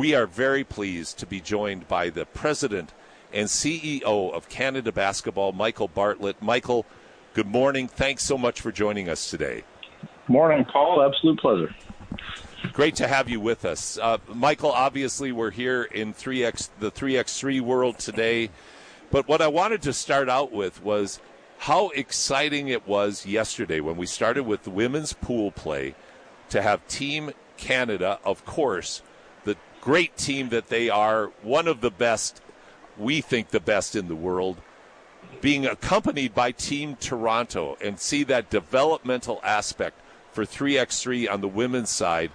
We are very pleased to be joined by the president and CEO of Canada Basketball, Michael Bartlett. Michael, good morning. Thanks so much for joining us today. Morning, Paul. Absolute pleasure. Great to have you with us. Michael, obviously we're here in the 3x3 world today, but what I wanted to start out with was how exciting it was yesterday when we started with the women's pool play to have Team Canada, of course, the great team that they are, one of the best, we think the best in the world, being accompanied by Team Toronto, and see that developmental aspect for 3x3 on the women's side.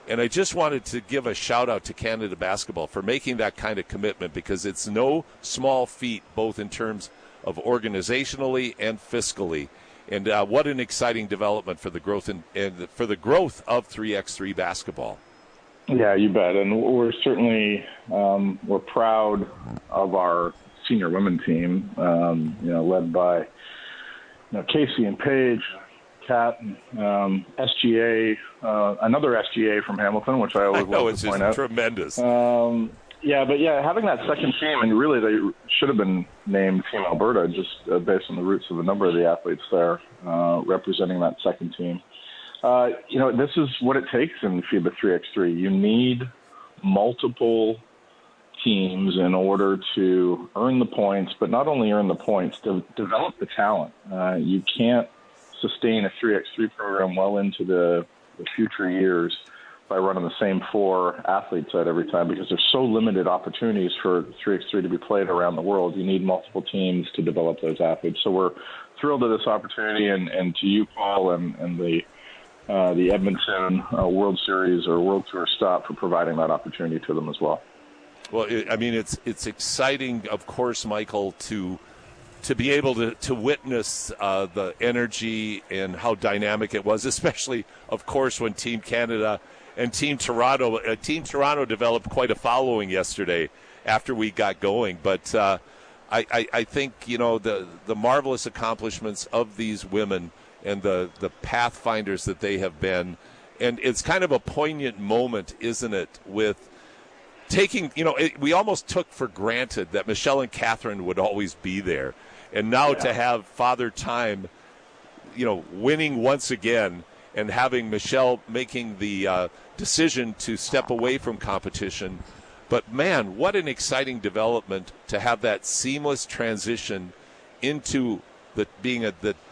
And I just wanted to give a shout-out to Canada Basketball for making that kind of commitment, because it's no small feat, both in terms of organizationally and fiscally. And what an exciting development for the growth and for the growth of 3x3 basketball. Yeah, you bet. And we're certainly we're proud of our senior women team, led by Casey and Paige, Kat, SGA, another SGA from Hamilton, which I always love to point out. Tremendous. Having that second team, and really they should have been named Team Alberta, just based on the roots of a number of the athletes there representing that second team. This is what it takes in FIBA 3x3. You need multiple teams in order to earn the points, but not only earn the points, to develop the talent. You can't sustain a 3x3 program well into the future years by running the same four athletes out every time, because there's so limited opportunities for 3x3 to be played around the world. You need multiple teams to develop those athletes. So we're thrilled to this opportunity, and to you, Paul, and the Edmonton World Series or World Tour stop for providing that opportunity to them as well. Well, it's exciting, of course, Michael, to be able to witness the energy and how dynamic it was, especially, of course, when Team Canada and Team Toronto developed quite a following yesterday after we got going. But I think, the marvelous accomplishments of these women and the pathfinders that they have been, and it's kind of a poignant moment, isn't it, with taking, we almost took for granted that Michelle and Catherine would always be there. And now to have Father Time, winning once again, and having Michelle making the decision to step away from competition. But, man, what an exciting development to have that seamless transition into being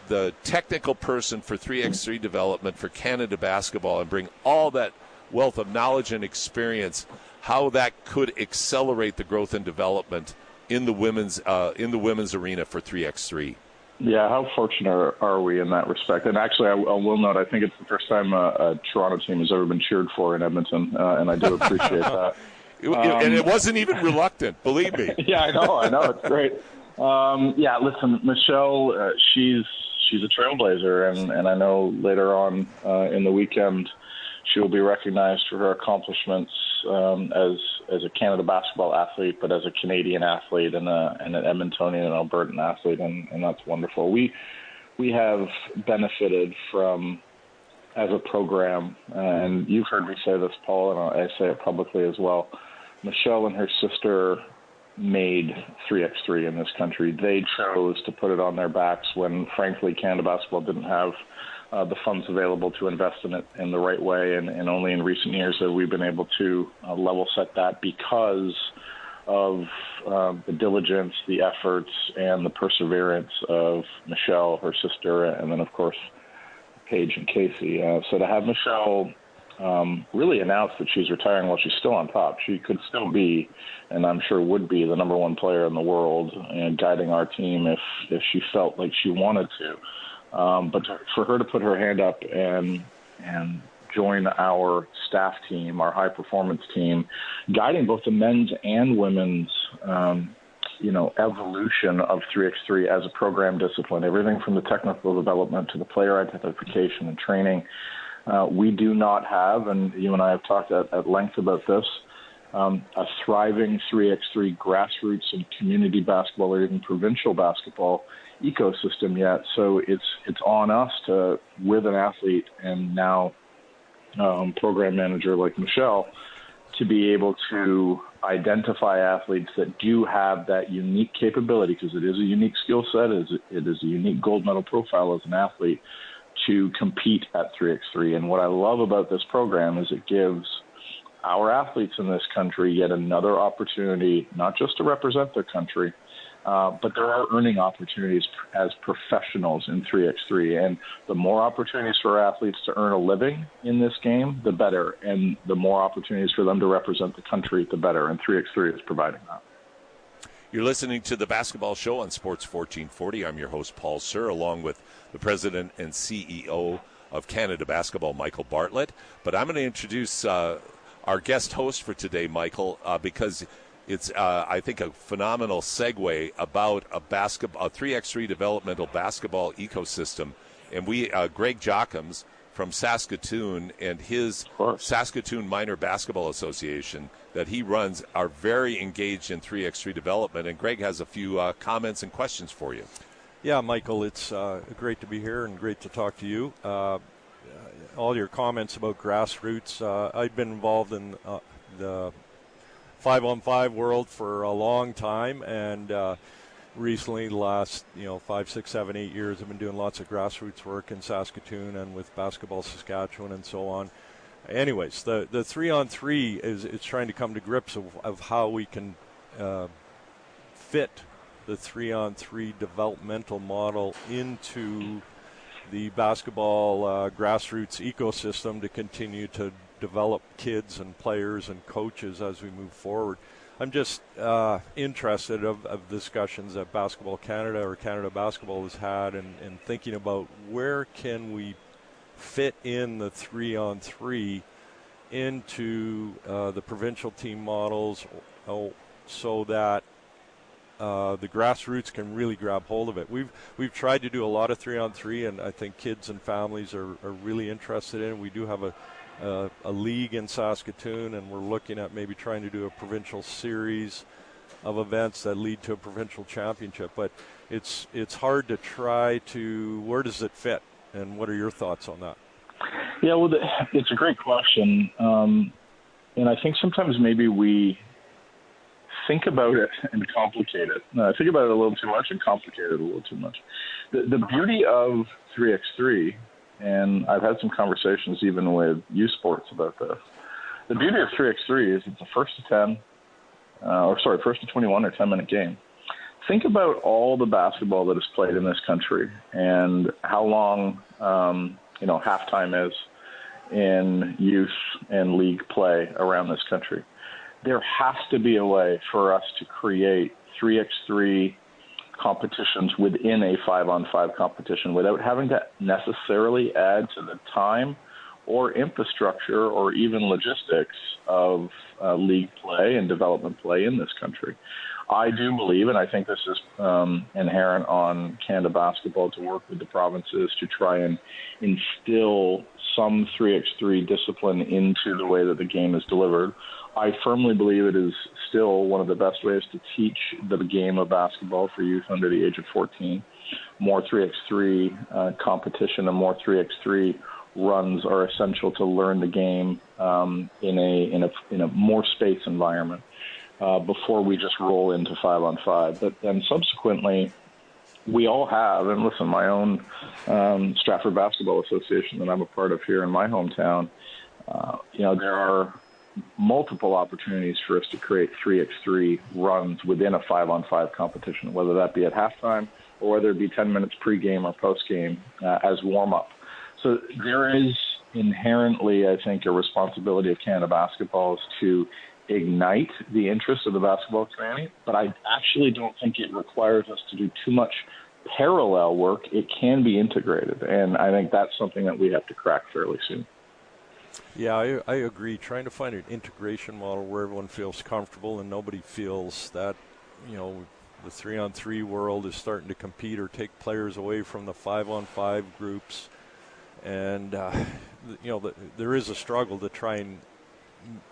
the technical person for 3x3 development for Canada Basketball, and bring all that wealth of knowledge and experience, how that could accelerate the growth and development in the women's arena for 3x3. Yeah, how fortunate are we in that respect? And actually, I will note, I think it's the first time a Toronto team has ever been cheered for in Edmonton, and I do appreciate that. And it wasn't even reluctant, believe me. Yeah, I know, it's great. Listen, Michelle, she's a trailblazer, and I know later on in the weekend she will be recognized for her accomplishments as a Canada basketball athlete, but as a Canadian athlete and an Edmontonian and Albertan athlete, and that's wonderful. We have benefited from, as a program, and you've heard me say this, Paul, and I say it publicly as well, Michelle and her sister made 3x3 in this country. They chose to put it on their backs when, frankly, Canada basketball didn't have the funds available to invest in it in the right way, and only in recent years have we been able to level set that because of the diligence, the efforts, and the perseverance of Michelle, her sister, and then, of course, Paige and Casey. So to have Michelle really announce that she's retiring while she's still on top, she could still be, and I'm sure would be, the number one player in the world and guiding our team if she felt like she wanted to. But for her to put her hand up and join our staff team, our high-performance team, guiding both the men's and women's, evolution of 3x3 as a program discipline, everything from the technical development to the player identification and training. We do not have, and you and I have talked at length about this, a thriving 3x3 grassroots and community basketball or even provincial basketball ecosystem yet. So it's on us to, with an athlete and now program manager like Michelle, to be able to identify athletes that do have that unique capability, because it is a unique skill set, it is a unique gold medal profile as an athlete, to compete at 3x3. And what I love about this program is it gives our athletes in this country yet another opportunity, not just to represent their country, but there are earning opportunities as professionals in 3x3. And the more opportunities for athletes to earn a living in this game, the better. And the more opportunities for them to represent the country, the better. And 3x3 is providing that. You're listening to the Basketball Show on Sports 1440. I'm your host, Paul Sir, along with the president and CEO of Canada Basketball, Michael Bartlett. But I'm going to introduce our guest host for today, Michael, because it's, I think, a phenomenal segue about a 3x3 developmental basketball ecosystem. And Greg Jochams from Saskatoon and his Saskatoon Minor Basketball Association that he runs are very engaged in 3x3 development. And Greg has a few comments and questions for you. Yeah, Michael, it's great to be here and great to talk to you. All your comments about grassroots, I've been involved in the 5-on-5 world for a long time, and recently, the last 5, 6, 7, 8 years, I've been doing lots of grassroots work in Saskatoon and with Basketball Saskatchewan and so on. Anyways, the 3-on-3 is trying to come to grips of how we can fit the 3-on-3 developmental model into the basketball grassroots ecosystem to continue to develop kids and players and coaches as we move forward. I'm just interested of discussions that Basketball Canada or Canada Basketball has had and thinking about where can we fit in the 3-on-3 into the provincial team models so that the grassroots can really grab hold of it. We've tried to do a lot of 3-on-3, and I think kids and families are really interested in it. We do have a league in Saskatoon, and we're looking at maybe trying to do a provincial series of events that lead to a provincial championship. But it's hard to try to, where does it fit, and what are your thoughts on that? Yeah, well, it's a great question, and I think sometimes maybe we think about it and complicate it. Think about it a little too much and complicate it a little too much. The beauty of 3x3, and I've had some conversations even with U Sports about this, the beauty of 3x3 is it's a first to 21 or 10-minute game. Think about all the basketball that is played in this country and how long halftime is in youth and league play around this country. There has to be a way for us to create 3x3 competitions within a 5-on-5 competition without having to necessarily add to the time or infrastructure or even logistics of league play and development play in this country. I do believe, and I think this is inherent on Canada Basketball to work with the provinces to try and instill some 3x3 discipline into the way that the game is delivered. I firmly believe it is still one of the best ways to teach the game of basketball for youth under the age of 14. More 3x3 competition and more 3x3 runs are essential to learn the game in a more space environment before we just roll into 5-on-5. But then subsequently, we all have, and listen, my own Stratford Basketball Association that I'm a part of here in my hometown, there are multiple opportunities for us to create 3x3 runs within a 5-on-5 competition, whether that be at halftime or whether it be 10 minutes pregame or postgame as warm-up. So there is inherently, I think, a responsibility of Canada Basketball to ignite the interest of the basketball community, but I actually don't think it requires us to do too much parallel work. It can be integrated, and I think that's something that we have to crack fairly soon. Yeah, I agree. Trying to find an integration model where everyone feels comfortable and nobody feels that, the 3-on-3 world is starting to compete or take players away from the 5-on-5 groups. And, there is a struggle to try and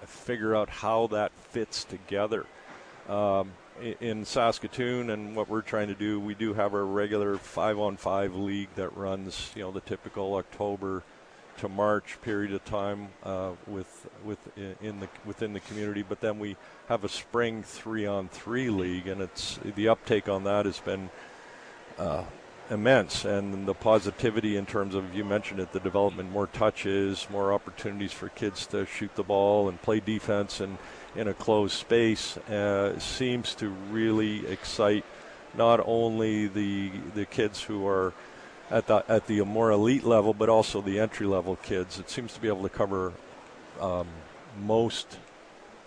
figure out how that fits together. In Saskatoon and what we're trying to do, we do have our regular 5-on-5 league that runs, the typical October to March period of time within the community, but then we have a spring 3-on-3 league, and the uptake on that has been immense, and the positivity in terms of, you mentioned it, the development, more touches, more opportunities for kids to shoot the ball and play defense and in a closed space seems to really excite not only the kids who are at the more elite level, but also the entry level kids. It seems to be able to cover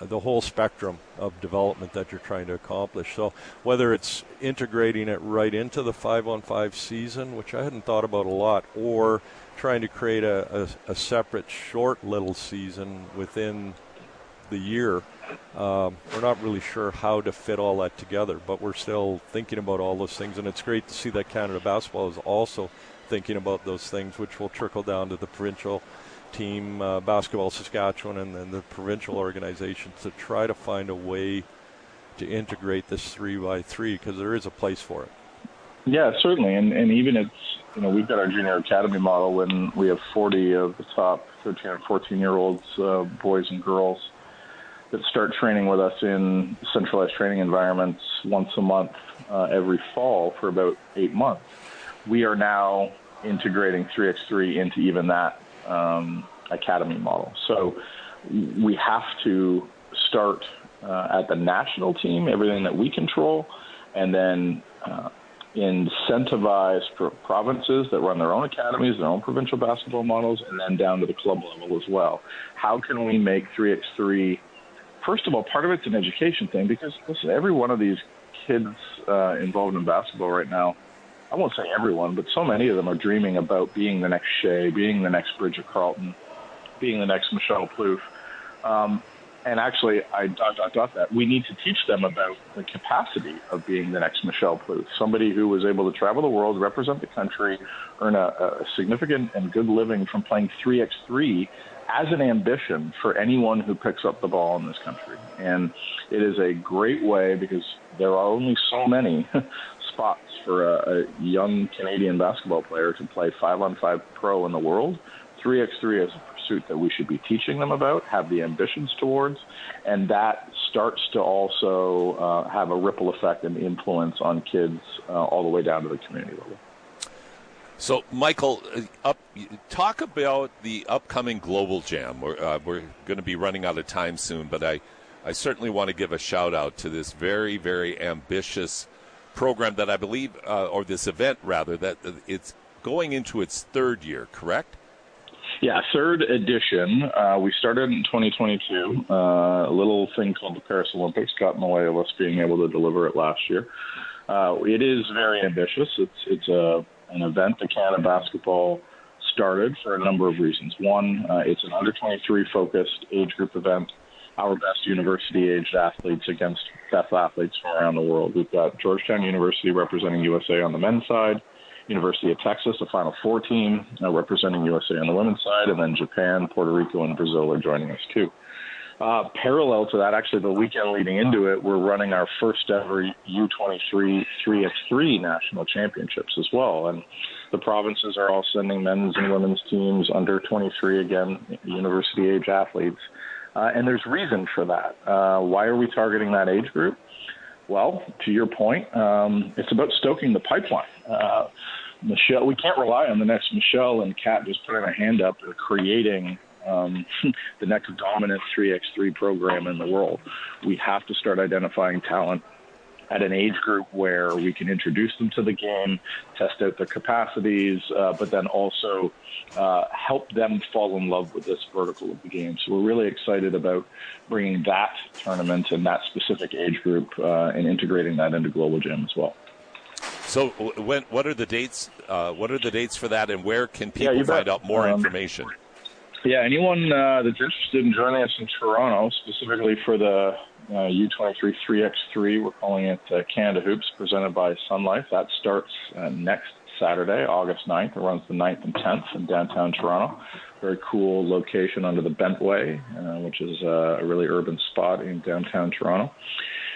the whole spectrum of development that you're trying to accomplish. So whether it's integrating it right into the 5-on-5 season, which I hadn't thought about a lot, or trying to create a separate short little season within the year, we're not really sure how to fit all that together, but we're still thinking about all those things, and it's great to see that Canada Basketball is also thinking about those things, which will trickle down to the provincial team, Basketball Saskatchewan, and then the provincial organizations to try to find a way to integrate this 3x3, because there is a place for it. Yeah, certainly, and even we've got our junior academy model when we have 40 of the top 13 and 14-year-olds, boys and girls, that start training with us in centralized training environments once a month every fall for about 8 months. We are now integrating 3x3 into even that academy model. So we have to start at the national team, everything that we control, and then incentivize provinces that run their own academies, their own provincial basketball models, and then down to the club level as well. How can we make 3x3, first of all, part of it's an education thing, because listen, every one of these kids involved in basketball right now, I won't say everyone, but so many of them are dreaming about being the next Shea, being the next Bridget Carlton, being the next Michelle Plouffe. And actually, that. We need to teach them about the capacity of being the next Michelle Plouffe, somebody who was able to travel the world, represent the country, earn a significant and good living from playing 3x3 as an ambition for anyone who picks up the ball in this country. And it is a great way, because there are only so many spots for a young Canadian basketball player to play 5-on-5 pro in the world. 3x3 is a pursuit that we should be teaching them about, have the ambitions towards, and that starts to also have a ripple effect and influence on kids all the way down to the community level. So, Michael, talk about the upcoming Global Jam. We're going to be running out of time soon, but I certainly want to give a shout-out to this very, very ambitious program that I believe, or this event rather, that it's going into its third year, correct? Yeah, third edition. We started in 2022. A little thing called the Paris Olympics got in the way of us being able to deliver it last year. It is very ambitious. It's an event that Canada Basketball started for a number of reasons. One, it's an under-23 focused age group event. Our best university-aged athletes against best athletes from around the world. We've got Georgetown University representing USA on the men's side, University of Texas, a Final Four team, representing USA on the women's side, and then Japan, Puerto Rico, and Brazil are joining us too. Parallel to that, actually the weekend leading into it, we're running our first ever U23 3x3 national championships as well. And the provinces are all sending men's and women's teams under 23, again, university-age athletes. And there's reason for that. Why are we targeting that age group? Well, to your point, it's about stoking the pipeline. Michelle, we can't rely on the next Michelle and Kat just putting a hand up and creating the next dominant 3x3 program in the world. We have to start identifying talent at an age group where we can introduce them to the game, test out their capacities, but then also help them fall in love with this vertical of the game. So we're really excited about bringing that tournament and that specific age group and integrating that into Global Jam as well. So what are the dates? What are the dates for that, and where can people find out more information? Yeah, anyone that's interested in joining us in Toronto, specifically for the U23 3x3, we're calling it Canada Hoops, presented by Sun Life. That starts next Saturday, August 9th. It runs the 9th and 10th in downtown Toronto. Very cool location under the Bentway, which is a really urban spot in downtown Toronto.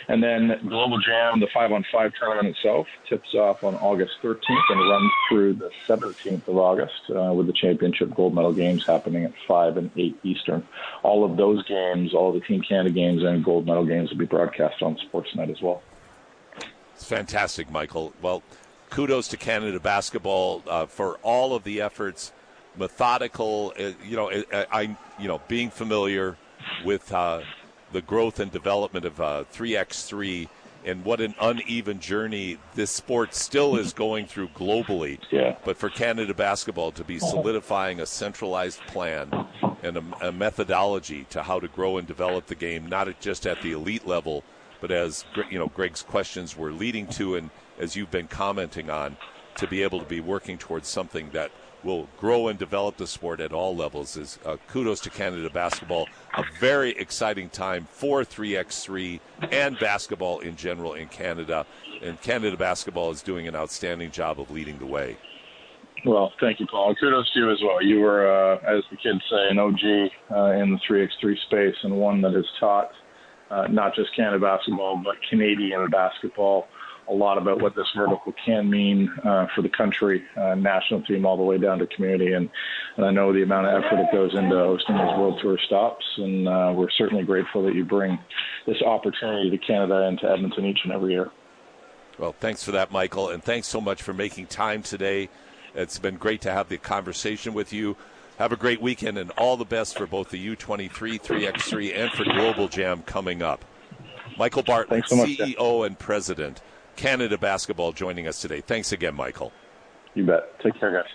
And then Global Jam, the 5-on-5 tournament itself, tips off on August 13th and runs through the 17th of August with the championship gold medal games happening at 5 and 8 Eastern. All of those games, all of the Team Canada games and gold medal games will be broadcast on Sportsnet as well. It's fantastic, Michael. Well, kudos to Canada basketball for all of the efforts, methodical, being familiar with the growth and development of 3x3 and what an uneven journey this sport still is going through globally. Yeah. But for Canada basketball to be solidifying a centralized plan and a methodology to how to grow and develop the game, not just at the elite level, but as Greg's questions were leading to and as you've been commenting on, to be able to be working towards something that will grow and develop the sport at all levels is kudos to Canada basketball. A very exciting time for 3x3 and basketball in general in Canada. And Canada basketball is doing an outstanding job of leading the way. Well, thank you, Paul. Kudos to you as well. You were, as the kids say, an OG in the 3x3 space and one that has taught not just Canada basketball, but Canadian basketball a lot about what this vertical can mean for the country, national team all the way down to community. And I know the amount of effort that goes into hosting those World Tour stops, and we're certainly grateful that you bring this opportunity to Canada and to Edmonton each and every year. Well, thanks for that, Michael, and thanks so much for making time today. It's been great to have the conversation with you. Have a great weekend, and all the best for both the U23, 3x3, and for Global Jam coming up. Michael Bartlett, so much, CEO and President, Canada Basketball, joining us today. Thanks again, Michael. You bet. Take care, guys.